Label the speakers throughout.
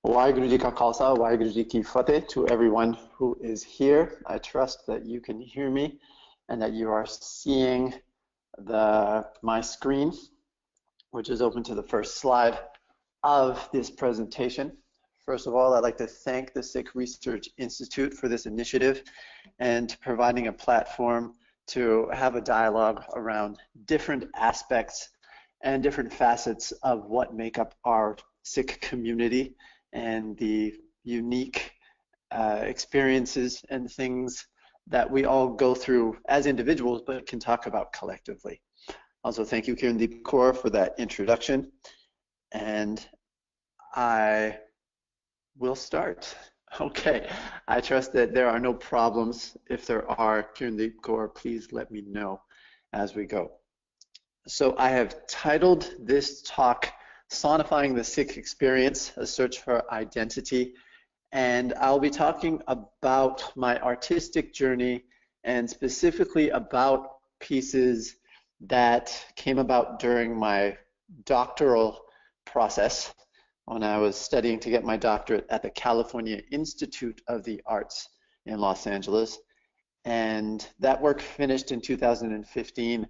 Speaker 1: Waheguru Ji Ka Khalsa, Waheguru Ji Ki Fateh to everyone who is here. I trust that you can hear me and that you are seeing my screen, which is open to the first slide of this presentation. First of all, I'd like to thank the Sikh Research Institute for this initiative and providing a platform to have a dialogue around different aspects and different facets of what make up our Sikh community and the unique experiences and things that we all go through as individuals but can talk about collectively. Also, thank you, Kirandeep Kaur, for that introduction. And I will start. Okay, I trust that there are no problems. If there are, Kirandeep Kaur, please let me know as we go. So I have titled this talk, Sonifying the Sikh Experience, a Search for Identity, and I'll be talking about my artistic journey and specifically about pieces that came about during my doctoral process when I was studying to get my doctorate at the California Institute of the Arts in Los Angeles. And that work finished in 2015.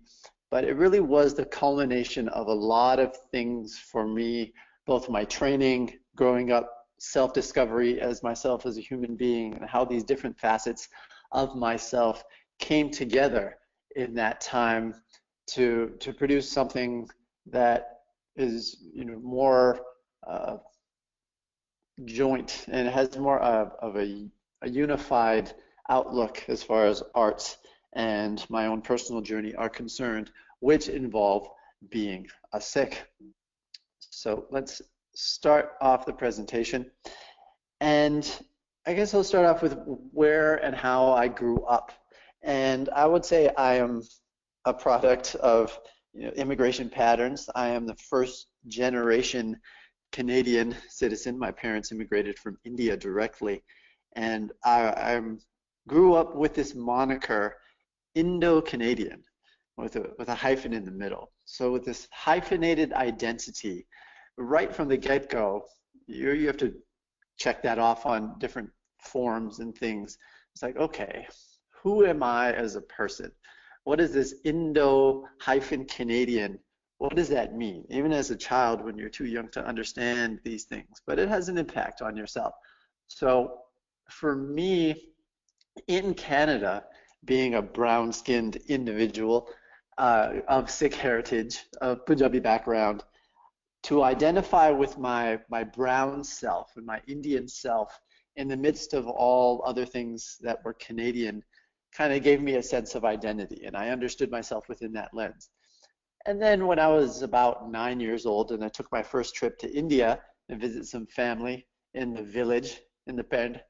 Speaker 1: But it really was the culmination of a lot of things for me, both my training, growing up, self-discovery as myself as a human being, and how these different facets of myself came together in that time to produce something that is, more joint and has more of a unified outlook as far as arts and my own personal journey are concerned, which involve being a Sikh. So let's start off the presentation. And I guess I'll start off with where and how I grew up. And I would say I am a product of immigration patterns. I am the first generation Canadian citizen. My parents immigrated from India directly. And I grew up with this moniker, Indo-Canadian, with a hyphen in the middle. So with this hyphenated identity, right from the get-go, you have to check that off on different forms and things. It's like, okay, who am I as a person? What is this Indo-Canadian? What does that mean? Even as a child, when you're too young to understand these things, but it has an impact on yourself. So for me, in Canada, being a brown-skinned individual of Sikh heritage, of Punjabi background, to identify with my brown self and my Indian self in the midst of all other things that were Canadian kind of gave me a sense of identity, and I understood myself within that lens. And then when I was about 9 years old and I took my first trip to India and visit some family in the village, in the Pend,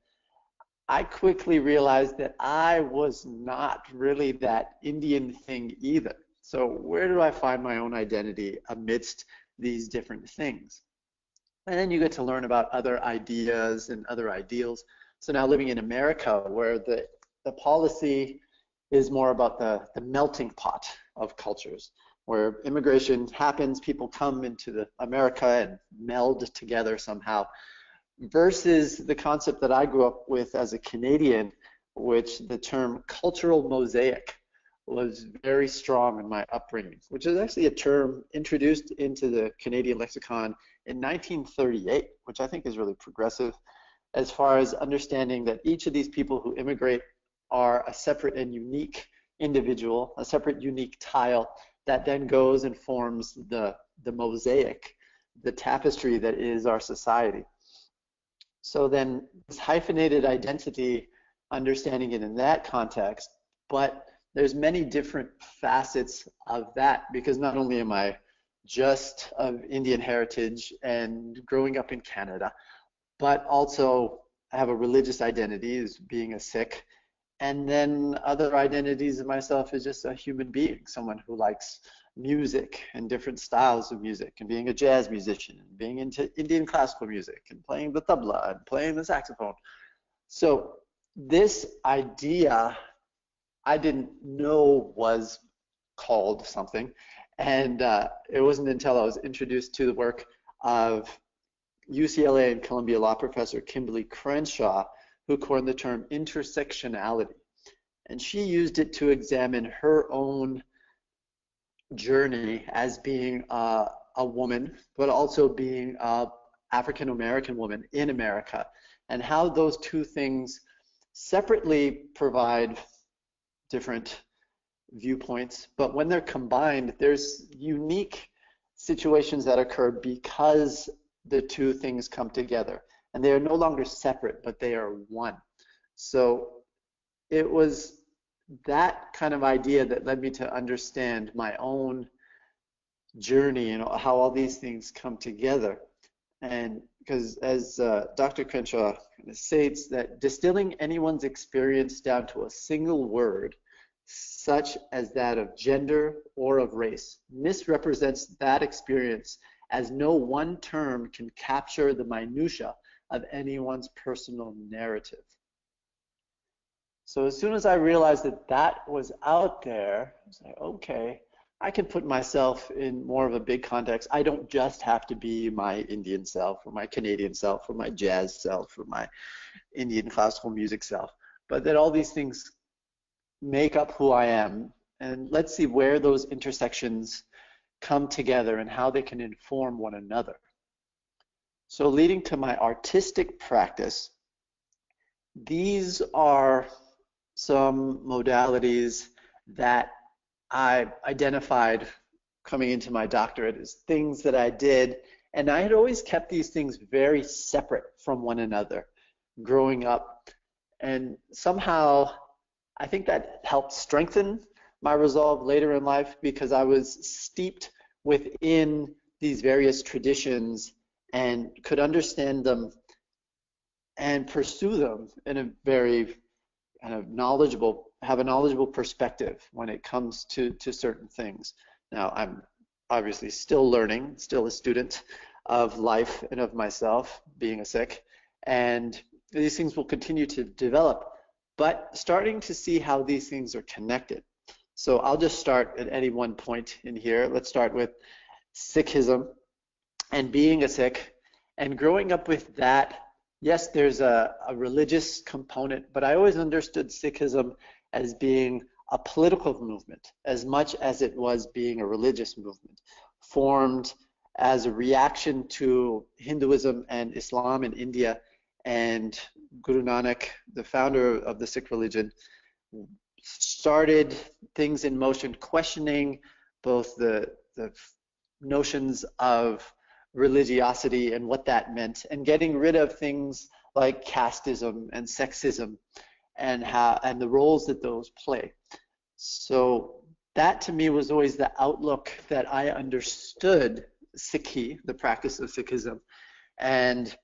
Speaker 1: I quickly realized that I was not really that Indian thing either. So where do I find my own identity amidst these different things? And then you get to learn about other ideas and other ideals. So now living in America, where the policy is more about the melting pot of cultures, where immigration happens, people come into America and meld together somehow, versus the concept that I grew up with as a Canadian, which the term cultural mosaic was very strong in my upbringing, which is actually a term introduced into the Canadian lexicon in 1938, which I think is really progressive as far as understanding that each of these people who immigrate are a separate and unique individual, a separate unique tile that then goes and forms the mosaic, the tapestry that is our society. So then this hyphenated identity, understanding it in that context, but there's many different facets of that, because not only am I just of Indian heritage and growing up in Canada, but also I have a religious identity as being a Sikh, and then other identities of myself as just a human being, someone who likes music and different styles of music, and being a jazz musician, and being into Indian classical music, and playing the tabla, and playing the saxophone. So this idea I didn't know was called something, and it wasn't until I was introduced to the work of UCLA and Columbia law professor Kimberly Crenshaw, who coined the term intersectionality. And she used it to examine her own journey as being a woman, but also being an African American woman in America, and how those two things separately provide different viewpoints, but when they're combined, there's unique situations that occur because the two things come together, and they are no longer separate, but they are one. So it was that kind of idea that led me to understand my own journey, how all these things come together. And because as Dr. Crenshaw states, that distilling anyone's experience down to a single word, such as that of gender or of race, misrepresents that experience, as no one term can capture the minutia of anyone's personal narrative. So as soon as I realized that that was out there, I was like, okay, I can put myself in more of a big context. I don't just have to be my Indian self or my Canadian self or my jazz self or my Indian classical music self, but that all these things make up who I am. And let's see where those intersections come together and how they can inform one another. So leading to my artistic practice, these are some modalities that I identified coming into my doctorate as things that I did, and I had always kept these things very separate from one another growing up, and somehow I think that helped strengthen my resolve later in life, because I was steeped within these various traditions and could understand them and pursue them in a very kind of have a knowledgeable perspective when it comes to certain things. Now, I'm obviously still learning, still a student of life and of myself, being a Sikh, and these things will continue to develop, but starting to see how these things are connected. So I'll just start at any one point in here. Let's start with Sikhism and being a Sikh and growing up with that. Yes, there's a religious component, but I always understood Sikhism as being a political movement as much as it was being a religious movement, formed as a reaction to Hinduism and Islam in India. And Guru Nanak, the founder of the Sikh religion, started things in motion, questioning both the notions of religiosity and what that meant, and getting rid of things like casteism and sexism and the roles that those play. So that to me was always the outlook that I understood Sikhi, the practice of Sikhism. And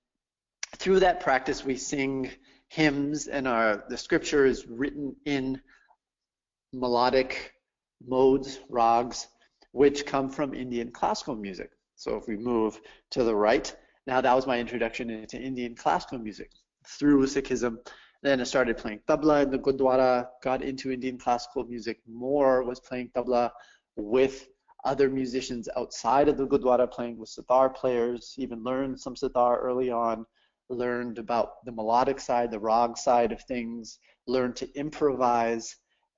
Speaker 1: through that practice we sing hymns, and the scripture is written in melodic modes, rags, which come from Indian classical music. So if we move to the right, now that was my introduction into Indian classical music through Sikhism. Then I started playing tabla in the Gurdwara, got into Indian classical music more, was playing tabla with other musicians outside of the Gurdwara, playing with sitar players, even learned some sitar early on, learned about the melodic side, the rag side of things, learned to improvise,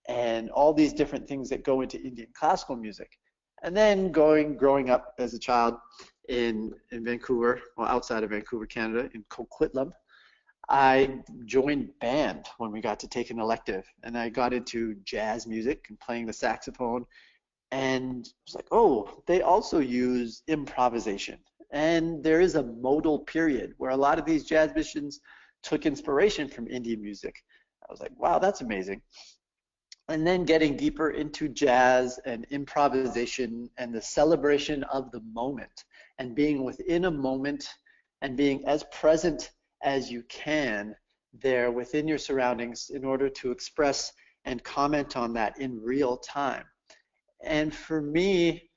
Speaker 1: and all these different things that go into Indian classical music. And then growing up as a child in Vancouver, well, outside of Vancouver, Canada, in Coquitlam, I joined band when we got to take an elective, and I got into jazz music and playing the saxophone, and I was like, oh, they also use improvisation. And there is a modal period where a lot of these jazz musicians took inspiration from Indian music. I was like, wow, that's amazing. And then getting deeper into jazz and improvisation and the celebration of the moment, and being within a moment and being as present as you can there within your surroundings in order to express and comment on that in real time. And for me,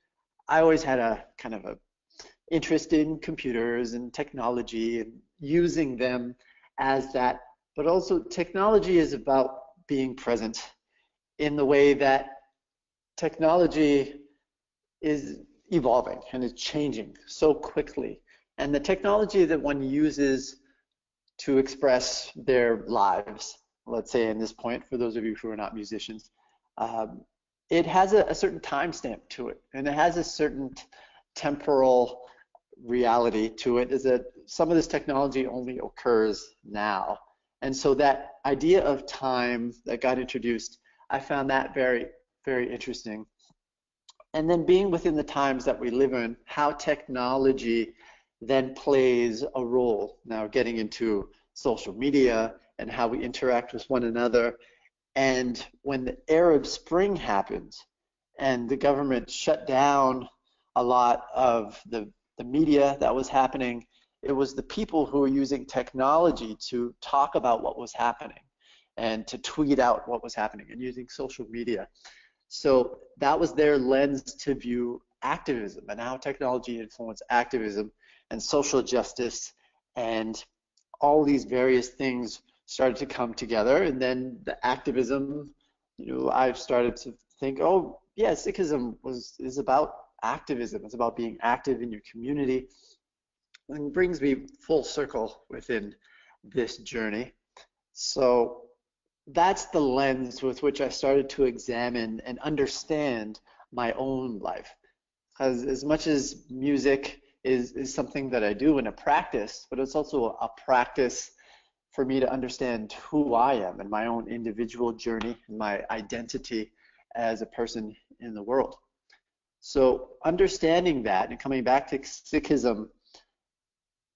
Speaker 1: I always had a kind of a interest in computers and technology and using them as that, but also technology is about being present in the way that technology is evolving and is changing so quickly. and the technology that one uses to express their lives, let's say in this point, for those of you who are not musicians, um, it has a certain timestamp to it, and it has a certain temporal reality to it, is that some of this technology only occurs now. And so that idea of time that got introduced, I found that very, very interesting. And then being within the times that we live in, how technology then plays a role. Now getting into social media and how we interact with one another. And when the Arab Spring happened and the government shut down a lot of the media that was happening, it was the people who were using technology to talk about what was happening and to tweet out what was happening and using social media. So that was their lens to view activism and how technology influenced activism and social justice, and all these various things started to come together. And then the activism, I've started to think, oh yeah, Sikhism is about activism. It's about being active in your community, and brings me full circle within this journey. So that's the lens with which I started to examine and understand my own life. Because as much as music is something that I do in a practice, but it's also a practice for me to understand who I am and my own individual journey and my identity as a person in the world. So understanding that and coming back to Sikhism,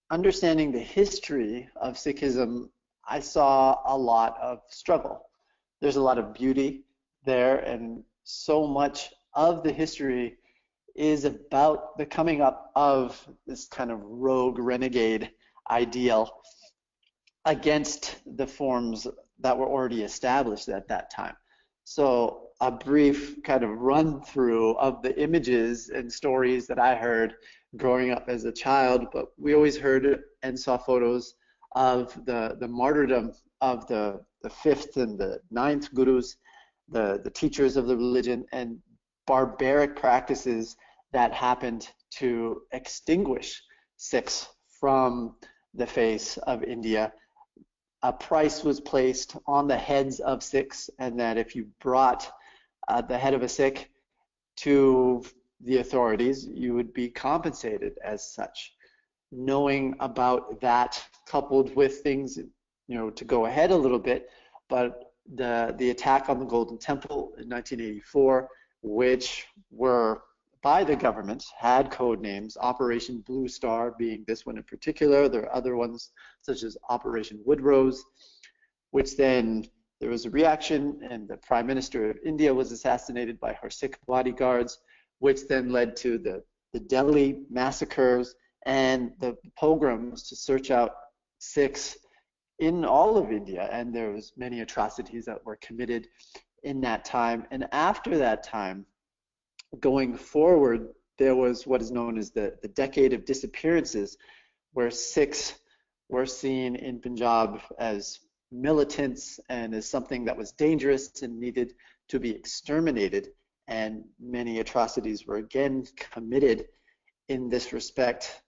Speaker 1: understanding the history of Sikhism, I saw a lot of struggle. There's a lot of beauty there, and so much of the history is about the coming up of this kind of rogue renegade ideal against the forms that were already established at that time. So a brief kind of run through of the images and stories that I heard growing up as a child, but we always heard and saw photos of the martyrdom of the fifth and the ninth gurus, the teachers of the religion, and barbaric practices that happened to extinguish Sikhs from the face of India. A price was placed on the heads of Sikhs, and that if you brought the head of a Sikh to the authorities, you would be compensated as such. Knowing about that, coupled with things, to go ahead a little bit, but the attack on the Golden Temple in 1984, which were by the government, had code names, Operation Blue Star being this one in particular. There are other ones such as Operation Woodrose, which then there was a reaction and the Prime Minister of India was assassinated by her Sikh bodyguards, which then led to the Delhi massacres and the pogroms to search out Sikhs in all of India. And there was many atrocities that were committed in that time. And after that time, going forward, there was what is known as the decade of disappearances, where Sikhs were seen in Punjab as militants and as something that was dangerous and needed to be exterminated. And many atrocities were again committed in this respect.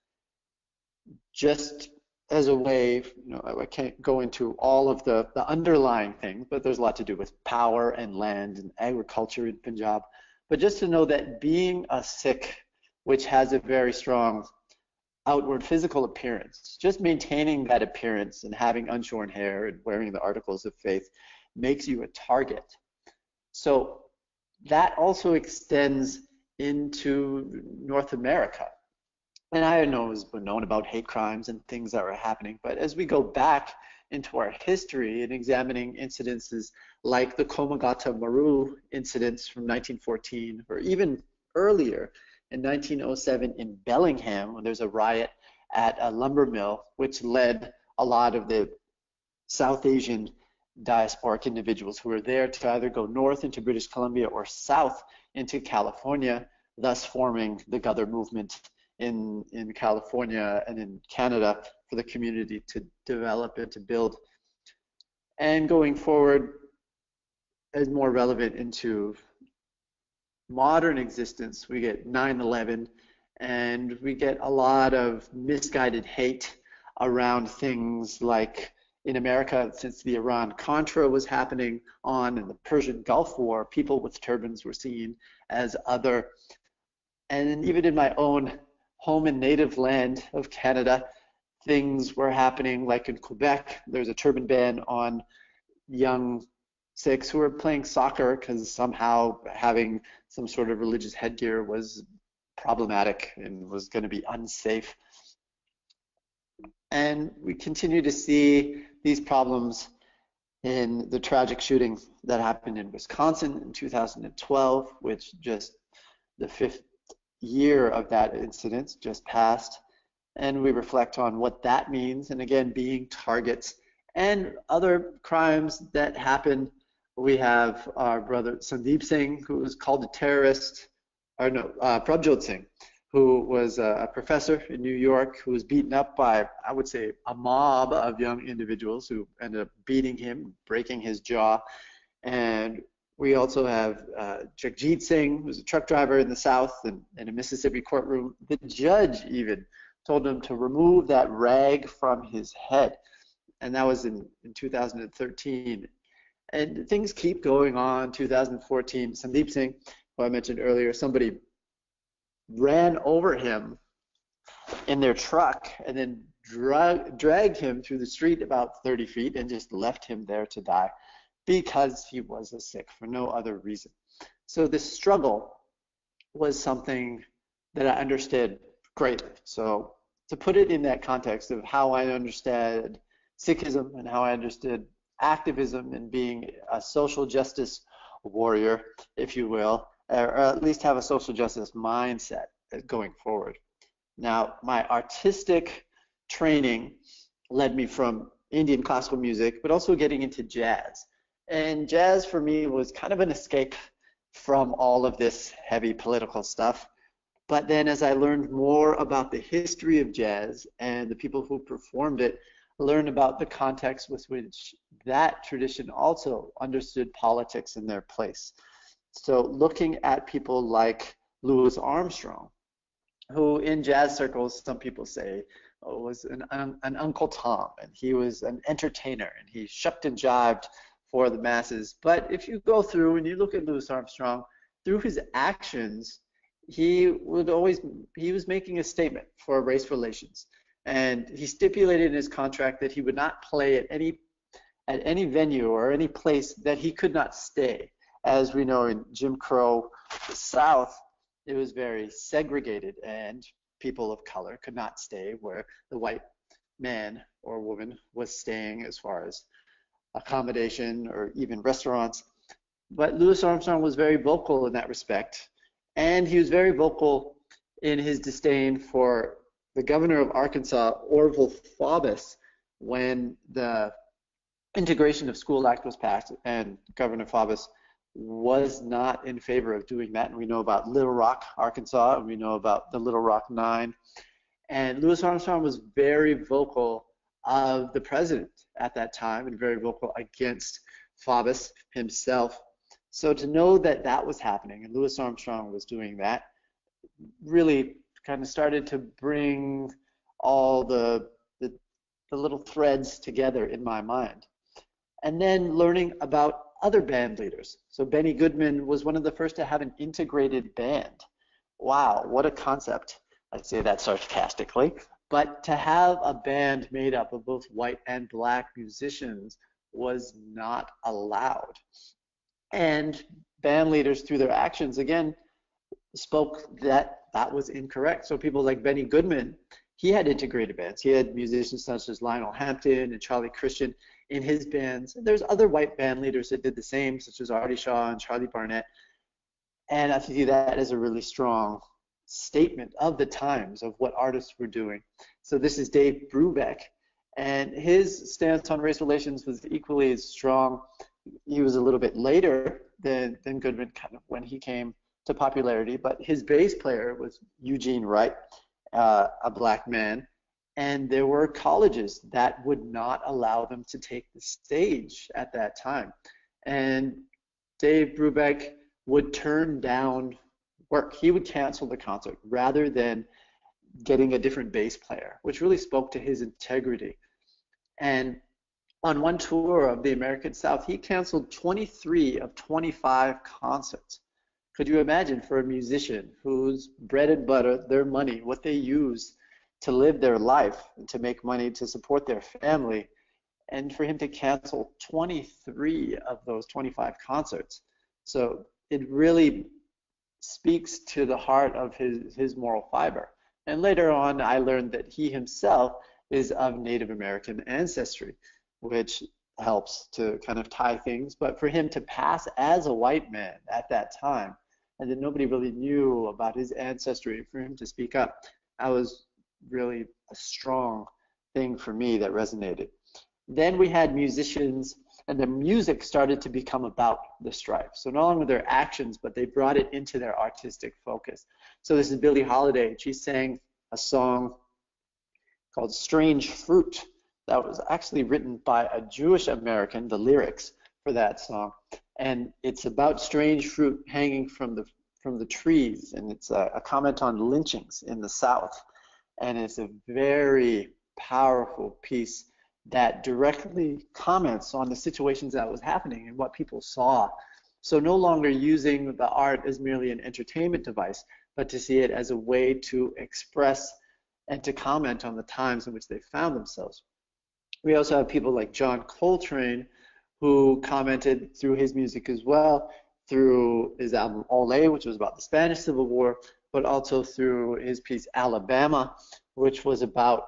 Speaker 1: Just as a way, I can't go into all of the underlying things, but there's a lot to do with power and land and agriculture in Punjab. But just to know that being a Sikh, which has a very strong outward physical appearance, just maintaining that appearance and having unshorn hair and wearing the articles of faith makes you a target. So that also extends into North America. And I know it's been known about hate crimes and things that were happening, but as we go back into our history and examining incidences like the Komagata Maru incidents from 1914, or even earlier in 1907 in Bellingham, when there's a riot at a lumber mill, which led a lot of the South Asian diasporic individuals who were there to either go north into British Columbia or south into California, thus forming the Gather movement in California and in Canada for the community to develop and to build. And going forward, as more relevant into modern existence, we get 9/11 And we get a lot of misguided hate around things like in America, since the Iran-Contra was happening on in the Persian Gulf War, people with turbans were seen as other. And even in my own home and native land of Canada, things were happening like in Quebec. There's a turban ban on young Sikhs who were playing soccer because somehow having some sort of religious headgear was problematic and was going to be unsafe. And we continue to see these problems in the tragic shooting that happened in Wisconsin in 2012, which just the 5th year of that incident just passed. And we reflect on what that means, and again, being targets and other crimes that happen. We have our brother Sandeep Singh, who was called a terrorist, or no, Prabjot Singh, who was a professor in New York, who was beaten up by, I would say, a mob of young individuals who ended up beating him, breaking his jaw. And we also have Jagjit Singh, who's a truck driver in the South and in a Mississippi courtroom. The judge even told him to remove that rag from his head. And that was in 2013. And things keep going on. 2014, Sandeep Singh, who I mentioned earlier, somebody ran over him in their truck and then dragged him through the street about 30 feet and just left him there to die because he was a Sikh for no other reason. So this struggle was something that I understood greatly. So to put it in that context of how I understood Sikhism and how I understood activism and being a social justice warrior, if you will, or at least have a social justice mindset going forward. Now, my artistic training led me from Indian classical music, but also getting into jazz. And jazz for me was kind of an escape from all of this heavy political stuff. But then as I learned more about the history of jazz and the people who performed it, I learned about the context with which that tradition also understood politics in their place. So looking at people like Louis Armstrong, who in jazz circles, some people say, was an Uncle Tom, and he was an entertainer, and he shucked and jived for the masses. But if you go through and you look at Louis Armstrong, through his actions, he was making a statement for race relations. And he stipulated in his contract that he would not play at any venue or any place that he could not stay. As we know, in Jim Crow South, it was very segregated, and people of color could not stay where the white man or woman was staying as far as accommodation or even restaurants. But Louis Armstrong was very vocal in that respect, and he was very vocal in his disdain for the governor of Arkansas, Orville Faubus, when the Integration of School Act was passed, and Governor Faubus was not in favor of doing that. And we know about Little Rock, Arkansas, and we know about the Little Rock Nine. And Louis Armstrong was very vocal of the president at that time and very vocal against Faubus himself. So to know that that was happening and Louis Armstrong was doing that really kind of started to bring all the little threads together in my mind. And then learning about other band leaders. So Benny Goodman was one of the first to have an integrated band. Wow, what a concept. I say that sarcastically. But to have a band made up of both white and black musicians was not allowed. And band leaders, through their actions, again, spoke that that was incorrect. So people like Benny Goodman, he had integrated bands. He had musicians such as Lionel Hampton and Charlie Christian in his bands. And there's other white band leaders that did the same, such as Artie Shaw and Charlie Barnett. And I think that is a really strong statement of the times of what artists were doing. So this is Dave Brubeck, and his stance on race relations was equally as strong. He was a little bit later than Goodman kind of when he came to popularity, but his bass player was Eugene Wright, a black man. And there were colleges that would not allow them to take the stage at that time. And Dave Brubeck would turn down work. He would cancel the concert rather than getting a different bass player, which really spoke to his integrity. And on one tour of the American South, he canceled 23 of 25 concerts. Could you imagine, for a musician whose bread and butter, their money, what they use to live their life, to make money to support their family, and for him to cancel 23 of those 25 concerts? So it really speaks to the heart of his moral fiber. And later on, I learned that he himself is of Native American ancestry, which helps to kind of tie things. But for him to pass as a white man at that time, and that nobody really knew about his ancestry, for him to speak up, that was really a strong thing for me that resonated. Then we had musicians, and the music started to become about the strife. So no longer their actions, but they brought it into their artistic focus. So this is Billie Holiday. She sang a song called Strange Fruit that was actually written by a Jewish American, the lyrics for that song. And it's about strange fruit hanging from the trees, and it's a comment on lynchings in the South. And it's a very powerful piece that directly comments on the situations that was happening and what people saw. So no longer using the art as merely an entertainment device, but to see it as a way to express and to comment on the times in which they found themselves. We also have people like John Coltrane, who commented through his music as well, through his album Ole, which was about the Spanish Civil War, but also through his piece Alabama, which was about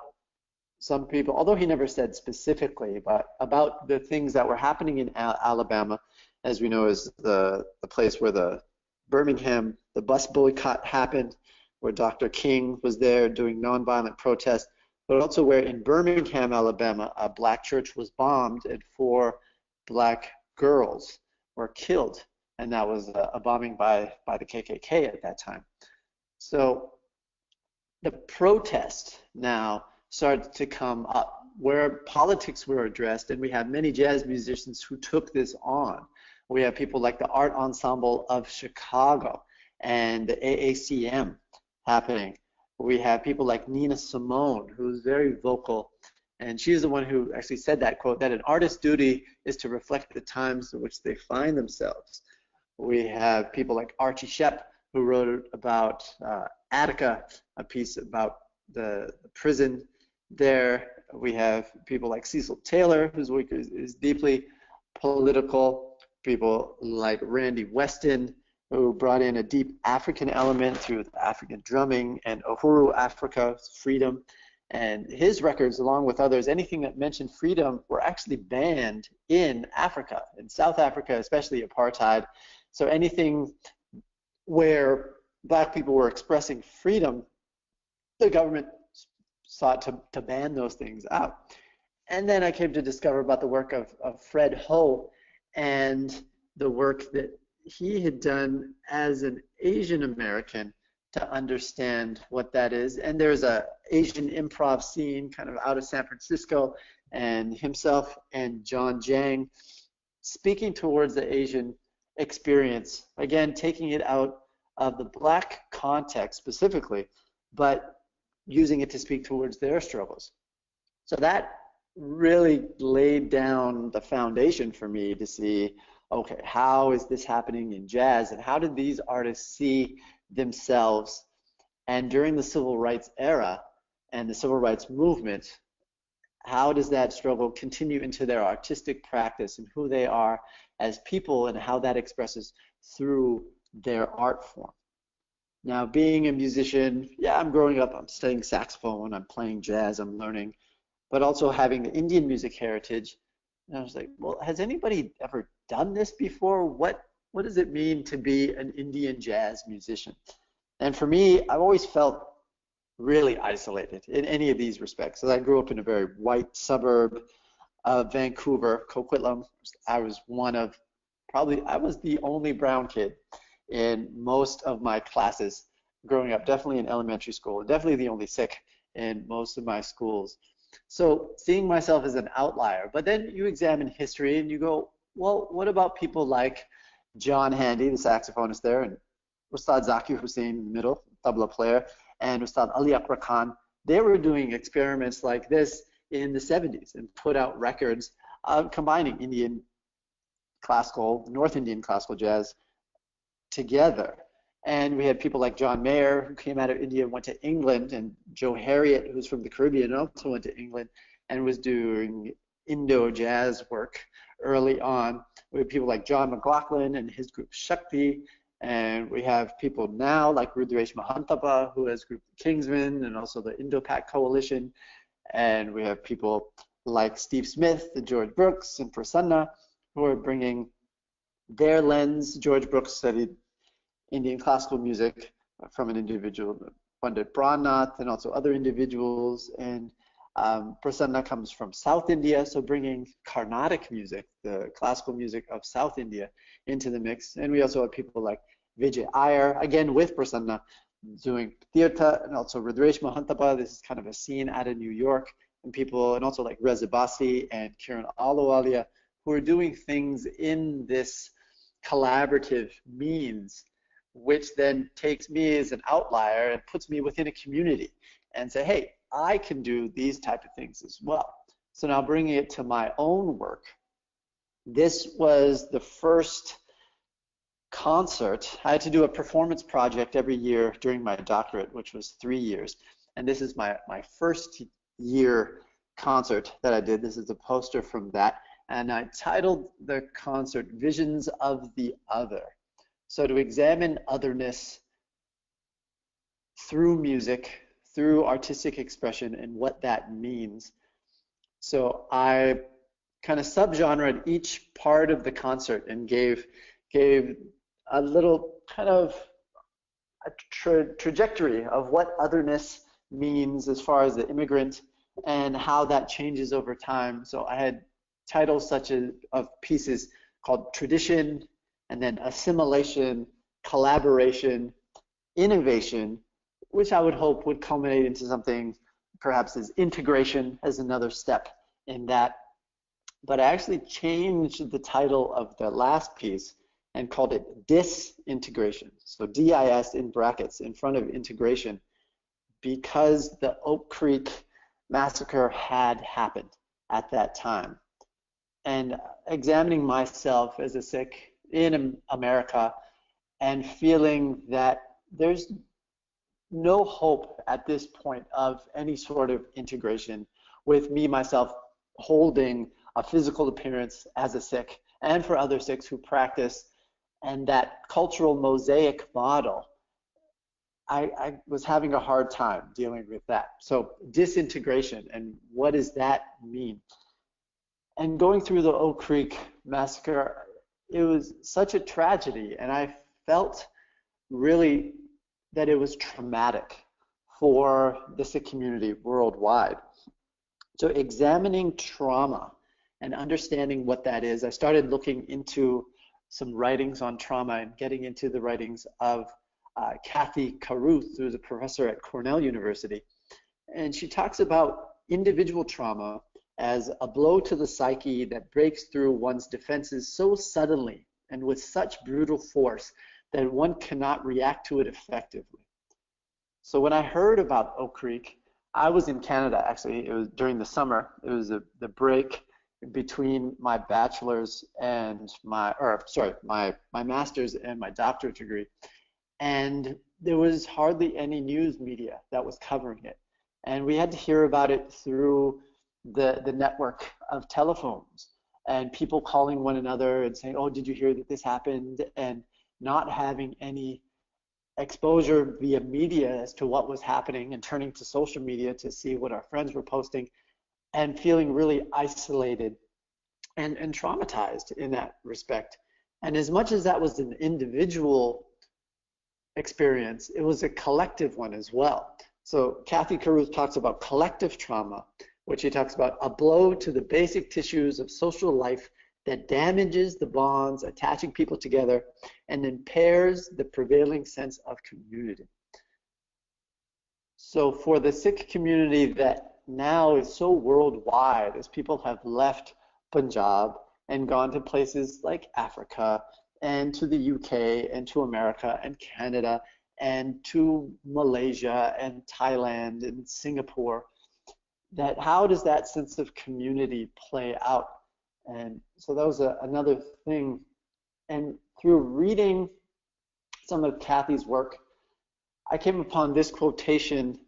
Speaker 1: some people, although he never said specifically, but about the things that were happening in Alabama, as we know is the place where the Birmingham, the bus boycott happened, where Dr. King was there doing nonviolent protest, but also where in Birmingham, Alabama, a black church was bombed and 4 black girls were killed, and that was a bombing by the KKK at that time. So the protest now started to come up where politics were addressed, and we have many jazz musicians who took this on. We have people like the Art Ensemble of Chicago and the AACM happening. We have people like Nina Simone, who's very vocal, and she's the one who actually said that quote, that an artist's duty is to reflect the times in which they find themselves. We have people like Archie Shepp, who wrote about Attica, a piece about the prison there. We have people like Cecil Taylor, whose work is deeply political. People like Randy Weston, who brought in a deep African element through African drumming, and Uhuru Africa, freedom. And his records, along with others, anything that mentioned freedom, were actually banned in Africa, in South Africa, especially apartheid. So anything where black people were expressing freedom, the government sought to ban those things out. And then I came to discover about the work of Fred Ho and the work that he had done as an Asian American to understand what that is. And there's a Asian improv scene kind of out of San Francisco, and himself and John Jang speaking towards the Asian experience, again, taking it out of the black context specifically, but using it to speak towards their struggles. So that really laid down the foundation for me to see, okay, how is this happening in jazz, and how did these artists see themselves? And during the civil rights era and the civil rights movement, how does that struggle continue into their artistic practice and who they are as people, and how that expresses through their art form? Now, being a musician, yeah, I'm growing up, I'm studying saxophone, I'm playing jazz, I'm learning, but also having the Indian music heritage. And I was like, well, has anybody ever done this before? What does it mean to be an Indian jazz musician? And for me, I've always felt really isolated in any of these respects. So I grew up in a very white suburb of Vancouver, Coquitlam. I was I was the only brown kid in most of my classes growing up, definitely in elementary school, and definitely the only Sikh in most of my schools. So seeing myself as an outlier, but then you examine history and you go, well, what about people like John Handy, the saxophonist there, and Ustad Zakir Hussain in the middle, tabla player, and Ustad Ali Akbar Khan. They were doing experiments like this in the 70s and put out records combining Indian classical, North Indian classical jazz together. And we had people like John Mayer, who came out of India and went to England, and Joe Harriott, who's from the Caribbean, also went to England and was doing Indo jazz work early on. We have people like John McLaughlin and his group Shakti, and we have people now like Rudraesh Mahantapa, who has group Kingsman and also the Indo-Pak Coalition, and we have people like Steve Smith and George Brooks and Prasanna, who are bringing their lens. George Brooks studied Indian classical music from an individual, Pandit Pranath, and also other individuals. And Prasanna comes from South India, so bringing Carnatic music, the classical music of South India, into the mix. And we also have people like Vijay Iyer, again with Prasanna, doing Tirtha, and also Rudraesh Mahantapa. This is kind of a scene out of New York, and people, and also like Reza Basi and Kiran Ahluwalia, who are doing things in this collaborative means, which then takes me as an outlier and puts me within a community and say, hey, I can do these type of things as well. So now bringing it to my own work, this was the first concert. I had to do a performance project every year during my doctorate, which was 3 years. And this is my first year concert that I did. This is a poster from that. And I titled the concert Visions of the Other. So to examine otherness through music, through artistic expression, and what that means. So I kind of subgenred each part of the concert and gave a little kind of a trajectory of what otherness means as far as the immigrant and how that changes over time. So I had titles such as of pieces called Tradition, and then Assimilation, Collaboration, Innovation, which I would hope would culminate into something perhaps as Integration as another step in that. But I actually changed the title of the last piece and called it Disintegration. So DIS in brackets in front of integration, because the Oak Creek massacre had happened at that time. And examining myself as a Sikh in America and feeling that there's no hope at this point of any sort of integration, with me myself holding a physical appearance as a Sikh and for other Sikhs who practice, and that cultural mosaic model, I was having a hard time dealing with that. So disintegration, and what does that mean? And going through the Oak Creek massacre, it was such a tragedy, and I felt really that it was traumatic for the Sikh community worldwide. So examining trauma and understanding what that is, I started looking into some writings on trauma and getting into the writings of Kathy Caruth, who's a professor at Cornell University. And she talks about individual trauma as a blow to the psyche that breaks through one's defenses so suddenly and with such brutal force that one cannot react to it effectively. So when I heard about Oak Creek, I was in Canada actually. It was during the summer. It was the break between my bachelor's and my master's and my doctorate degree. And there was hardly any news media that was covering it. And we had to hear about it through the network of telephones and people calling one another and saying, oh, did you hear that this happened? And not having any exposure via media as to what was happening, and turning to social media to see what our friends were posting, and feeling really isolated and traumatized in that respect. And as much as that was an individual experience, it was a collective one as well. So Kathy Caruth talks about collective trauma, which she talks about a blow to the basic tissues of social life that damages the bonds attaching people together and impairs the prevailing sense of community. So for the Sikh community that now is so worldwide, as people have left Punjab and gone to places like Africa and to the UK and to America and Canada and to Malaysia and Thailand and Singapore, that how does that sense of community play out? And so that was another thing. And through reading some of Kathy's work, I came upon this quotation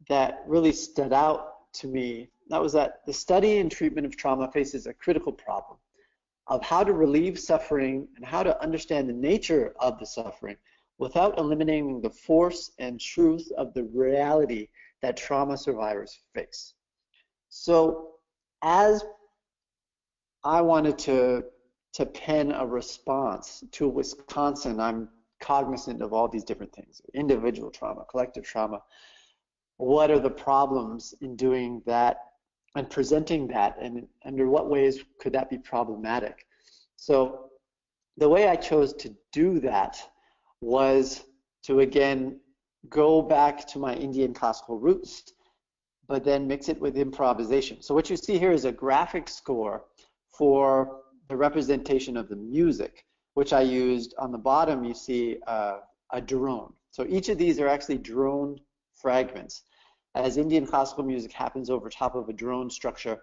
Speaker 1: that really stood out to me. That was that the study and treatment of trauma faces a critical problem of how to relieve suffering and how to understand the nature of the suffering without eliminating the force and truth of the reality that trauma survivors face. So as I wanted to pen a response to Wisconsin, I'm cognizant of all these different things: individual trauma, collective trauma. What are the problems in doing that and presenting that, and under what ways could that be problematic? So the way I chose to do that was to, again, go back to my Indian classical roots, but then mix it with improvisation. So what you see here is a graphic score for the representation of the music, which I used. On the bottom, you see a drone. So each of these are actually drone fragments, as Indian classical music happens over top of a drone structure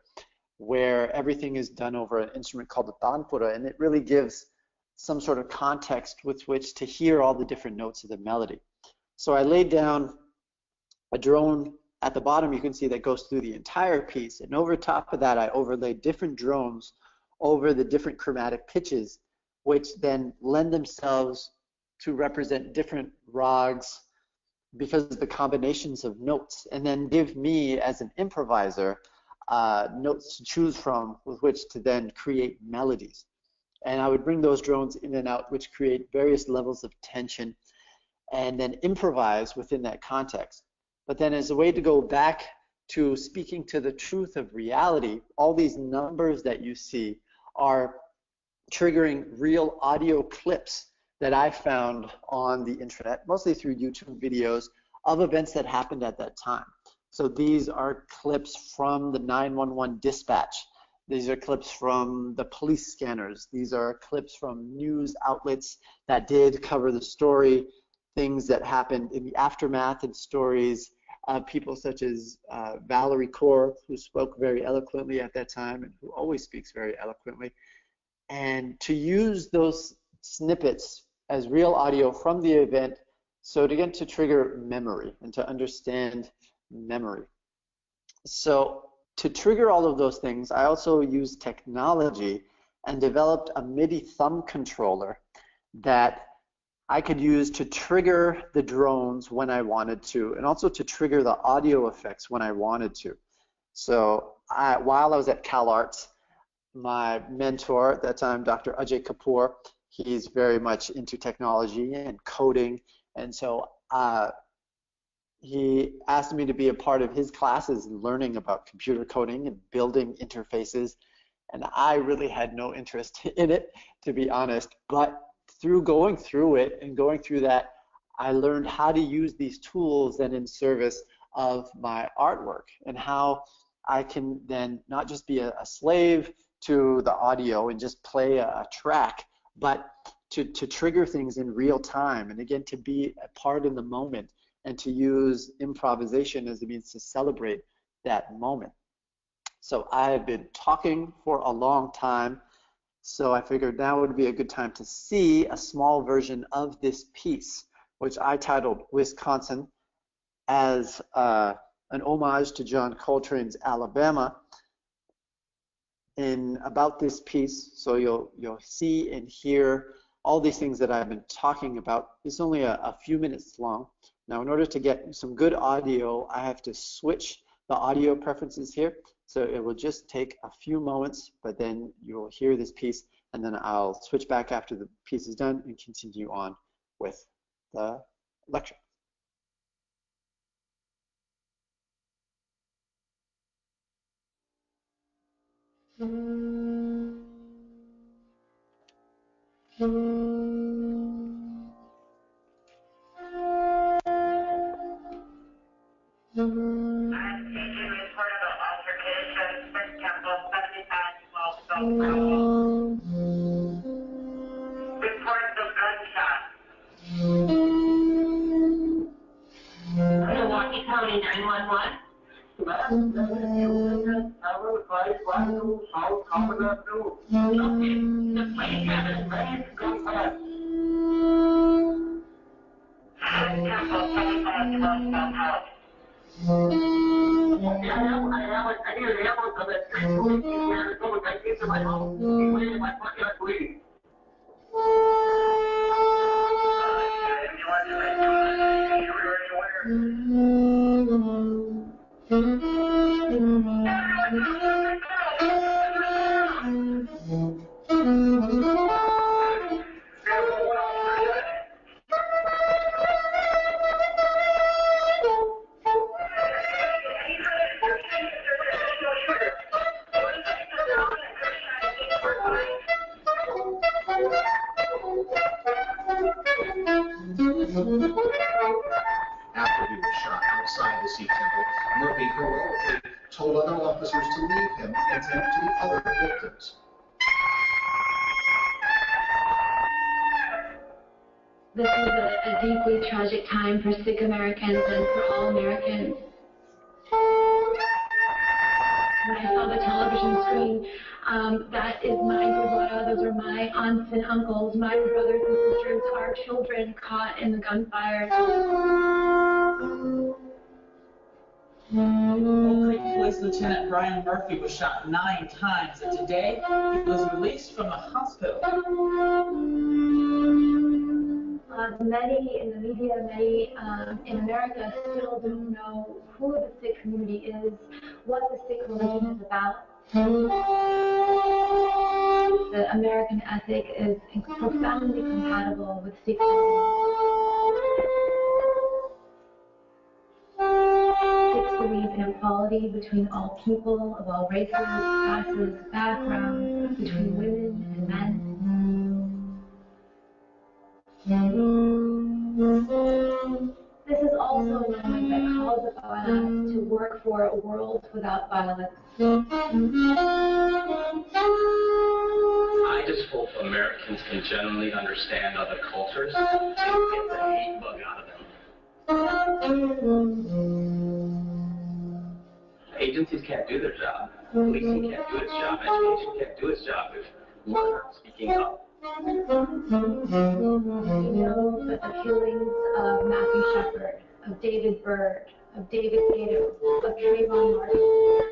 Speaker 1: where everything is done over an instrument called the tanpura, and it really gives some sort of context with which to hear all the different notes of the melody. So I laid down a drone at the bottom, you can see, that goes through the entire piece, and over top of that I overlaid different drones over the different chromatic pitches, which then lend themselves to represent different rags because of the combinations of notes, and then give me, as an improviser, notes to choose from with which to then create melodies. And I would bring those drones in and out, which create various levels of tension, and then improvise within that context. But then as a way to go back to speaking to the truth of reality, all these numbers that you see are triggering real audio clips that I found on the internet, mostly through YouTube videos, of events that happened at that time. So these are clips from the 911 dispatch. These are clips from the police scanners. These are clips from news outlets that did cover the story, things that happened in the aftermath, and stories of people such as Valerie Kaur, who spoke very eloquently at that time and who always speaks very eloquently. And to use those snippets as real audio from the event, so to get to trigger memory and to understand memory. So to trigger all of those things, I also used technology and developed a MIDI thumb controller that I could use to trigger the drones when I wanted to, and also to trigger the audio effects when I wanted to. So while I was at CalArts, my mentor at that time, Dr. Ajay Kapoor, he's very much into technology and coding, and so he asked me to be a part of his classes and learning about computer coding and building interfaces, and I really had no interest in it, to be honest. But through going through it and going through that, I learned how to use these tools then in service of my artwork, and how I can then not just be a slave to the audio and just play a track, but to trigger things in real time, and again to be a part in the moment, and to use improvisation as a means to celebrate that moment. So I have been talking for a long time, so I figured now would be a good time to see a small version of this piece, which I titled Wisconsin, as an homage to John Coltrane's Alabama, in about this piece. So you'll see and hear all these things that I've been talking about. It's only a few minutes long. Now, in order to get some good audio, I have to switch the audio preferences here. So it will just take a few moments, but then you'll hear this piece, and then I'll switch back after the piece is done and continue on with the lecture. Report
Speaker 2: After he was shot outside the Sikh temple, Murphy heroically told other officers to leave him and tend to the other victims.
Speaker 3: This was a deeply tragic time for Sikh Americans and for all Americans. When I saw the television screen, that is my Gurdwara, those are my aunts and uncles, my brothers and sisters, our children caught in the gunfire.
Speaker 4: Police Lieutenant Brian Murphy was shot 9 times, and today he was released from the hospital.
Speaker 3: Many in the media, many in America still don't know who the Sikh community is, what the Sikh religion is about. The American ethic is profoundly compatible with Sikhism. Sikhs believe in equality between all people of all races, classes, backgrounds, between women and men. This is also a moment that calls upon us to work for a world without violence.
Speaker 5: I just hope Americans can genuinely understand other cultures and get the hate bug out of them. Agencies can't do their job. Policing can't do its job. Education can't do its job if we're not speaking up.
Speaker 3: We know that the killings of Matthew Shepard, of David Byrd, of David Gato, of Trayvon Martin,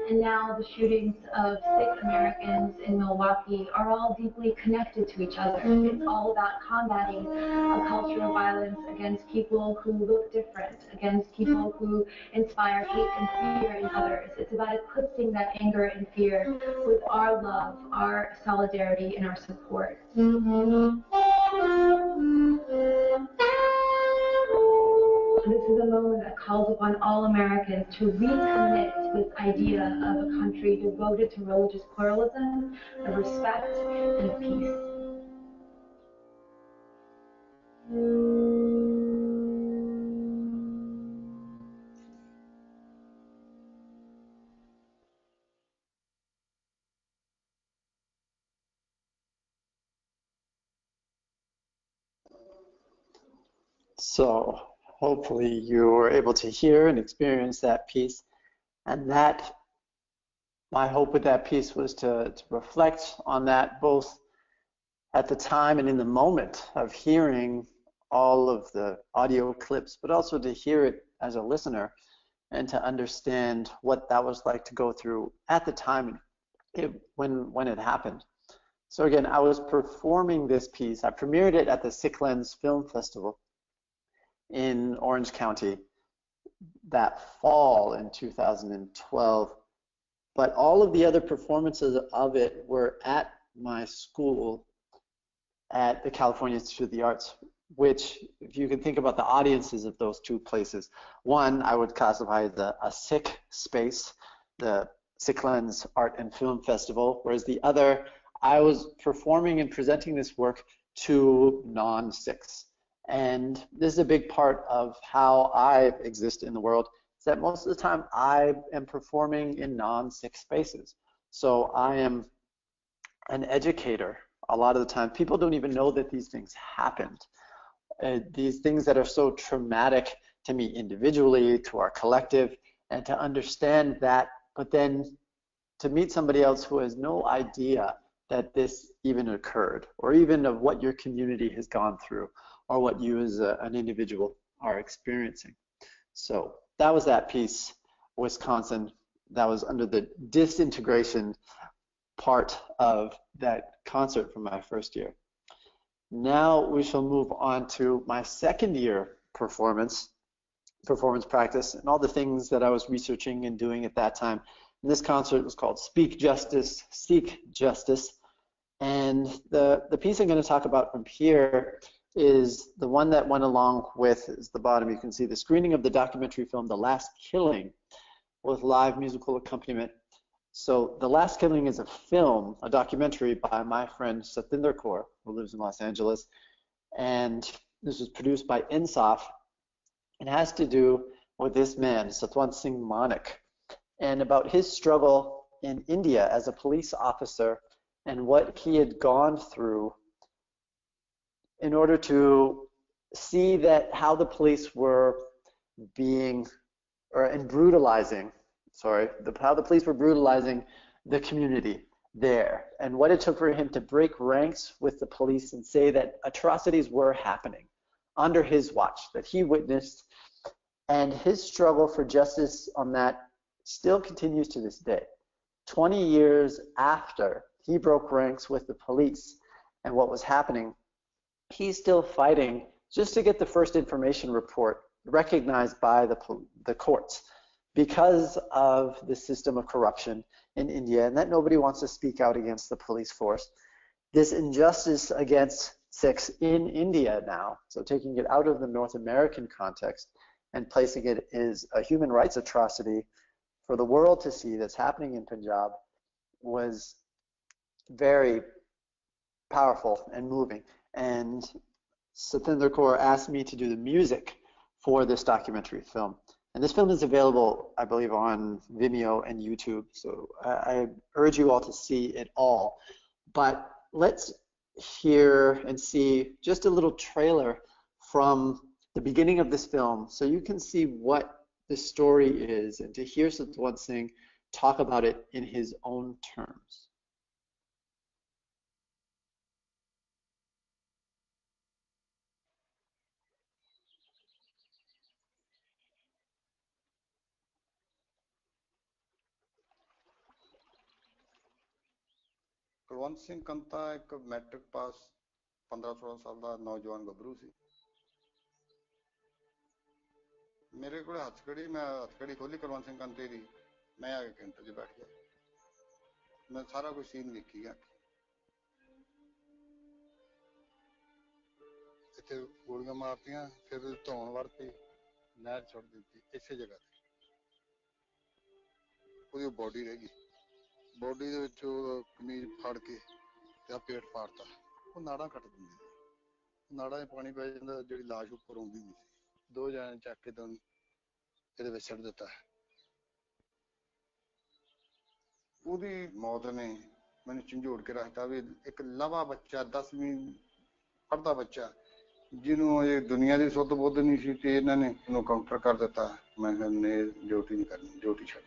Speaker 3: and now the shootings of Sikh Americans in Milwaukee are all deeply connected to each other. It's all about combating a culture of violence against people who look different, against people who inspire hate and fear in others. It's about eclipsing that anger and fear with our love, our solidarity, and our support. This is a moment that calls upon all Americans to recommit to this idea of a country devoted to religious pluralism, of respect, and of peace.
Speaker 1: So hopefully you were able to hear and experience that piece. And that, my hope with that piece was to reflect on that both at the time and in the moment of hearing all of the audio clips, but also to hear it as a listener and to understand what that was like to go through at the time when it happened. So again, I was performing this piece. I premiered it at the Sikh Lens Film Festival in Orange County that fall in 2012. But all of the other performances of it were at my school at the California Institute of the Arts, which, if you can think about the audiences of those two places, one I would classify as a Sikh space, the Sikh Lens Art and Film Festival, whereas the other, I was performing and presenting this work to non-Sikhs. And this is a big part of how I exist in the world, is that most of the time I am performing in non-Sikh spaces. So I am an educator a lot of the time. People don't even know that these things happened. These things that are so traumatic to me individually, to our collective, and to understand that, but then to meet somebody else who has no idea that this even occurred, or even of what your community has gone through, or what you as an individual are experiencing. So that was that piece, Wisconsin. That was under the disintegration part of that concert from my first year. Now we shall move on to my second year performance practice, and all the things that I was researching and doing at that time. And this concert was called Speak Justice, Seek Justice. And the piece I'm going to talk about from here is the one that went along with, is the bottom, you can see the screening of the documentary film The Last Killing with live musical accompaniment. So The Last Killing is a film, a documentary by my friend Satinder Kaur, who lives in Los Angeles. And this was produced by INSAF. It has to do with this man, Satwant Singh Manik, and about his struggle in India as a police officer and what he had gone through in order to see that how the police were being, and brutalizing, how the police were brutalizing the community there, and what it took for him to break ranks with the police and say that atrocities were happening under his watch, that he witnessed, and his struggle for justice on that still continues to this day. 20 years after he broke ranks with the police and what was happening, he's still fighting just to get the first information report recognized by the courts because of the system of corruption in India, and that nobody wants to speak out against the police force. This injustice against Sikhs in India now, so taking it out of the North American context and placing it as a human rights atrocity for the world to see that's happening in Punjab, was very powerful and moving. And Satinder Kaur asked me to do the music for this documentary film. And this film is available, I believe, on Vimeo and YouTube. So I urge you all to see it all. But let's hear and see just a little trailer from the beginning of this film so you can see what the story is and to hear Satwant Singh talk about it in his own terms.
Speaker 6: Kulwant Singh ਕੰਤਾ ਇੱਕ matric ਪਾਸ 15-16 ਸਾਲ ਦਾ ਨੌਜਵਾਨ ਗੱਭਰੂ ਸੀ। ਮੇਰੇ ਕੋਲ ਹੱਥਕੜੀ, ਮੈਂ ਹੱਥਕੜੀ ਖੋਲੀ ਕੁਲਵੰਤ ਸਿੰਘ ਕੰਤੇ ਦੀ, ਮੈਂ ਆ ਕੇ ਕਾਊਂਟਰ 'ਚ ਬੈਠ ਗਿਆ। ਮੈਂ ਸਾਰਾ ਕੁਝ ਸੀਨ ਦੇਖੀ ਗਿਆ। ਇੱਥੇ ਗੋਲੀਆਂ ਮਾਰਤੀਆਂ, ਫਿਰ ਧੌਣ ਵੜਤੀ, ਨਹਿਰ ਛੱਡ ਦਿੱਤੀ ਇਸੇ ਜਗ੍ਹਾ ਤੇ। ਉਹਦੀ ਬੋਡੀ ਰਹਿ ਗਈ, ਬੋਡੀ ਦੇ ਵਿੱਚ ਉਹ ਕਮੀਜ਼ ਫੜ ਕੇ ਤੇ ਆ ਪੇਟ ਪਾੜਤਾ। ਉਹ ਨਾੜਾਂ ਕੱਟ ਦਿੰਦੀ ਸੀ, ਨਾੜਾਂ 'ਚ ਪਾਣੀ ਪੈ ਜਾਂਦਾ, ਜਿਹੜੀ ਲਾਸ਼ ਉੱਪਰ ਆਉਂਦੀ ਨਹੀਂ ਸੀ। 2 ਜਣੇ ਚੱਕ ਕੇ ਤਾਂ ਇਹਦੇ ਵਿੱਚ ਸੁੱਟ ਦਿੱਤਾ। ਉਹਦੀ ਮੌਤ ਨੇ ਮੈਨੂੰ ਝੰਜੋੜ ਕੇ ਰੱਖਤਾ ਵੀ ਇੱਕ ਲਵਾ ਬੱਚਾ, 10ਵੀਂ ਪੜ੍ਹਦਾ ਬੱਚਾ, ਜਿਹਨੂੰ ਇਹ ਦੁਨੀਆ ਦੀ ਸੁੱਧ ਬੁੱਧ ਨਹੀਂ ਸੀ, ਤੇ ਇਹਨਾਂ ਨੇ ਉਹਨੂੰ ਕਾਊਂਟਰ ਕਰ ਦਿੱਤਾ। ਮੈਂ ਕਿਹਾ ਡਿਊਟੀ ਨਹੀਂ ਕਰਨੀ, ਡਿਊਟੀ ਛੱਡ।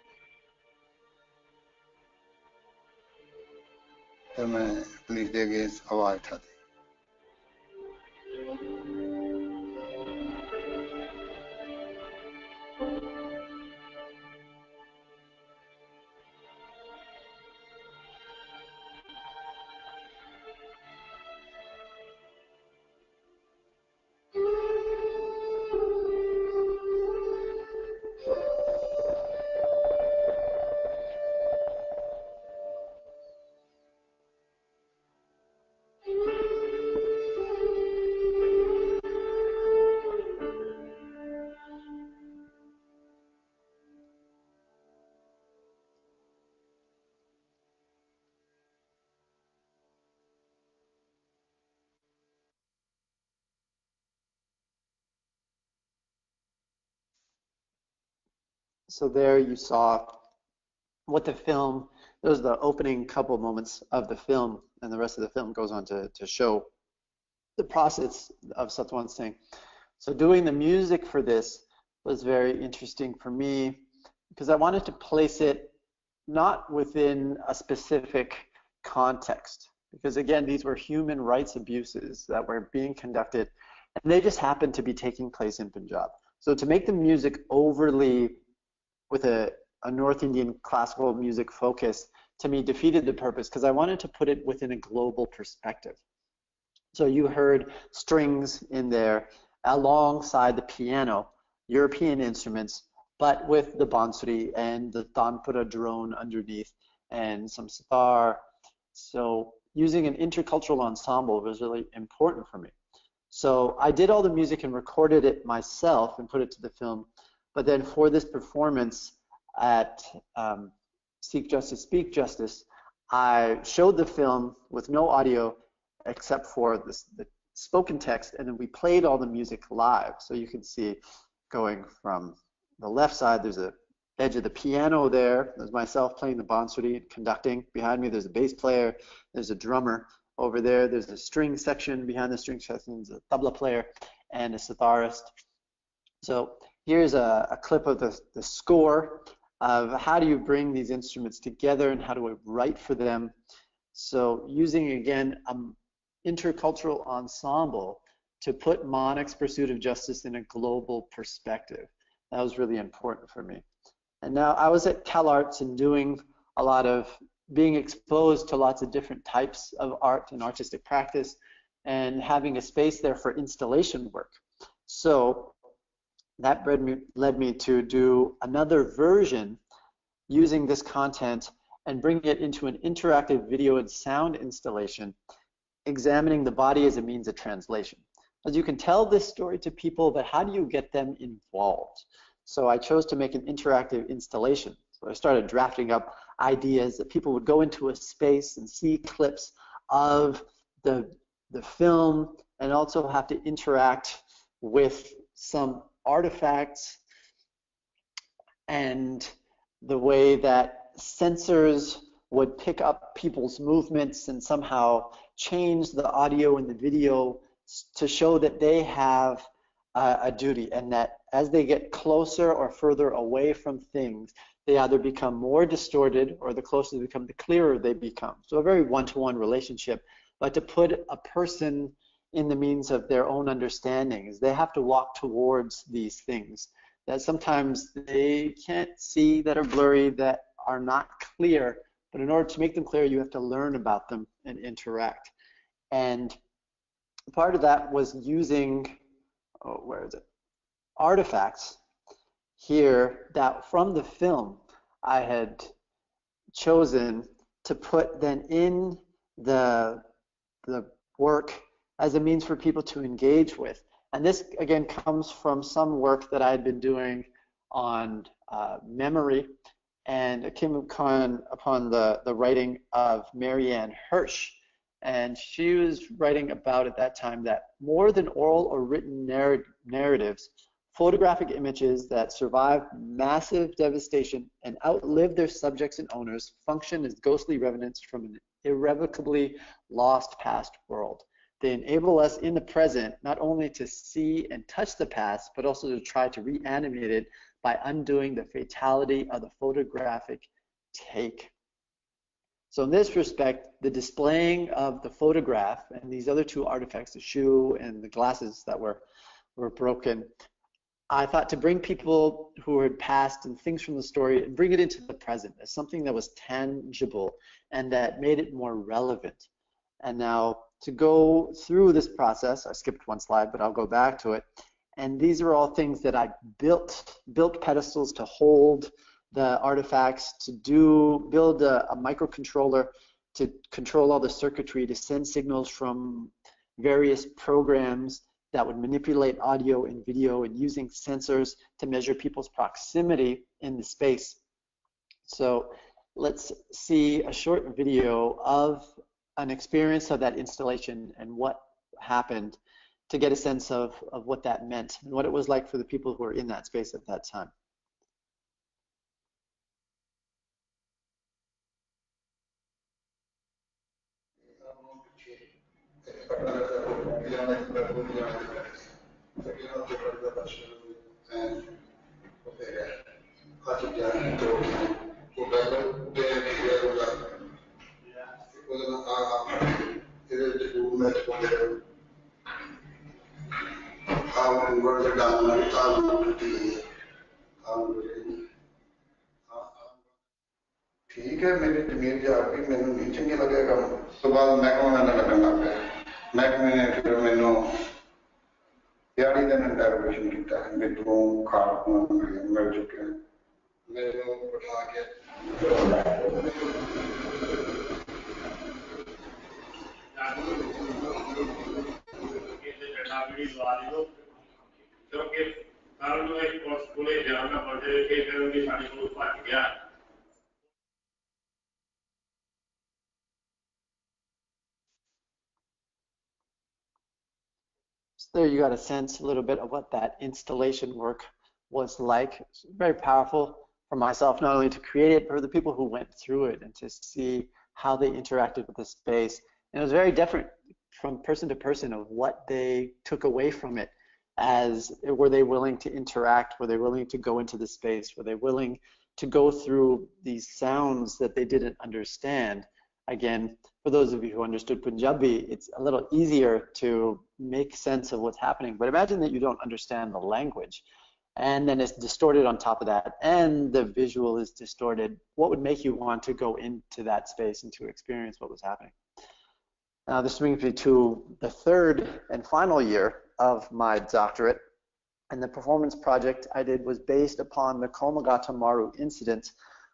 Speaker 6: ਤੇ ਮੈਂ ਪੁਲਿਸ ਦੇ ਅਗੇਂਸਟ ਆਵਾਜ਼ ਉਠਾਤੀ।
Speaker 1: So there you saw what the film, those are the opening couple moments of the film, and the rest of the film goes on to show the process of Satwant Singh. So doing the music for this was very interesting for me because I wanted to place it not within a specific context. Because again, these were human rights abuses that were being conducted, and they just happened to be taking place in Punjab. So to make the music overly with a North Indian classical music focus, to me, defeated the purpose, because I wanted to put it within a global perspective. So you heard strings in there alongside the piano, European instruments, but with the bansuri and the tanpura drone underneath and some sitar. So using an intercultural ensemble was really important for me. So I did all the music and recorded it myself and put it to the film. But then for this performance at Seek Justice, Speak Justice, I showed the film with no audio except for the spoken text, and then we played all the music live. So you can see going from the left side, there's a edge of the piano there. There's myself playing the bansuri, conducting. Behind me, there's a bass player. There's a drummer. Over there, there's a string section. Behind the string section is a tabla player and a sitarist. So here's a clip of the score of how do you bring these instruments together and how do I write for them. So using, again, an intercultural ensemble to put Manik's pursuit of justice in a global perspective. That was really important for me. And now I was at CalArts and doing a lot of being exposed to lots of different types of art and artistic practice and having a space there for installation work. So that led me to do another version using this content and bring it into an interactive video and sound installation, examining the body as a means of translation. As you can tell this story to people, but how do you get them involved? So I chose to make an interactive installation. So I started drafting up ideas that people would go into a space and see clips of the film and also have to interact with some artifacts and the way that sensors would pick up people's movements and somehow change the audio and the video to show that they have a duty, and that as they get closer or further away from things, they either become more distorted or the closer they become, the clearer they become. So a very one-to-one relationship, but to put a person in the means of their own understanding is they have to walk towards these things that sometimes they can't see, that are blurry, that are not clear, but in order to make them clear, you have to learn about them and interact. And part of that was using, where is it? Artifacts here that from the film I had chosen to put then in the work as a means for people to engage with. And this again comes from some work that I had been doing on memory, and it came upon the writing of Marianne Hirsch. And she was writing about at that time that more than oral or written narratives, photographic images that survive massive devastation and outlive their subjects and owners function as ghostly remnants from an irrevocably lost past world. They enable us in the present not only to see and touch the past, but also to try to reanimate it by undoing the fatality of the photographic take. So in this respect, the displaying of the photograph and these other two artifacts, the shoe and the glasses that were broken, I thought to bring people who had passed and things from the story and bring it into the present as something that was tangible and that made it more relevant. And now to go through this process, I skipped one slide, but I'll go back to it. And these are all things that I built pedestals to hold the artifacts, to build a microcontroller to control all the circuitry, to send signals from various programs that would manipulate audio and video, and using sensors to measure people's proximity in the space. So let's see a short video of an experience of that installation and what happened to get a sense of what that meant and what it was like for the people who were in that space at that time.
Speaker 6: ठीक है मेरी जमीन जाके मैंने नहीं चंगे लगेगा उस तो बाद महकमा में लगन लग गया महकमे ने फिर मैनू दिहाड़ी दिन इंटरोगेशन किया भी तू खाड़ मिल चुके हैं मेरे बिठा के
Speaker 7: क्योंकि कारण जो एक स्कूले जाना पड़े कि फिर उनकी सारी को फट गया
Speaker 1: So there you got a sense a little bit of what that installation work was like. It's very powerful for myself, not only to create it, but for the people who went through it and to see how they interacted with the space. And it was very different from person to person of what they took away from it. As were they willing to interact? Were they willing to go into the space? Were they willing to go through these sounds that they didn't understand? Again, for those of you who understood Punjabi, it's a little easier to make sense of what's happening. But imagine that you don't understand the language, and then it's distorted on top of that, and the visual is distorted. What would make you want to go into that space and to experience what was happening? Now, this brings me to the third and final year of my doctorate, and the performance project I did was based upon the Komagata Maru incident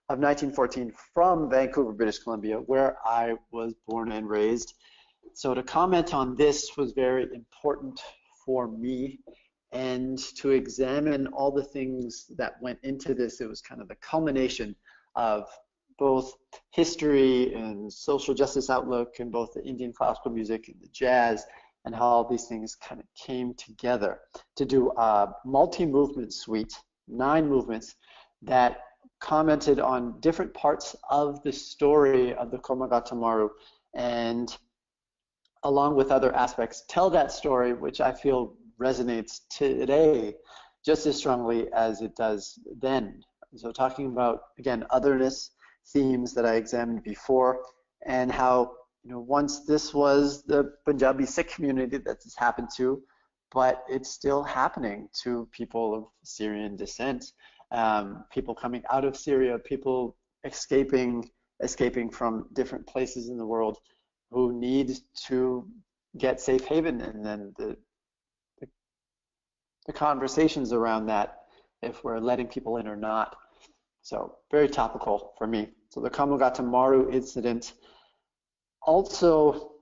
Speaker 1: of 1914 from Vancouver, British Columbia, where I was born and raised. So to comment on this was very important for me, and to examine all the things that went into this. It was kind of the culmination of both history and social justice outlook and both the Indian classical music and the jazz, and how all these things kind of came together to do a multi-movement suite, 9 movements that commented on different parts of the story of the Komagata Maru, and along with other aspects, tell that story, which I feel resonates today just as strongly as it does then. So talking about, again, otherness themes that I examined before, and how, you know, once this was the Punjabi Sikh community that this happened to, but it's still happening to people of Syrian descent, people coming out of Syria, people escaping from different places in the world who need to get safe haven, and then the conversations around that, if we're letting people in or not. So very topical for me. So the Komagata Maru incident. Also,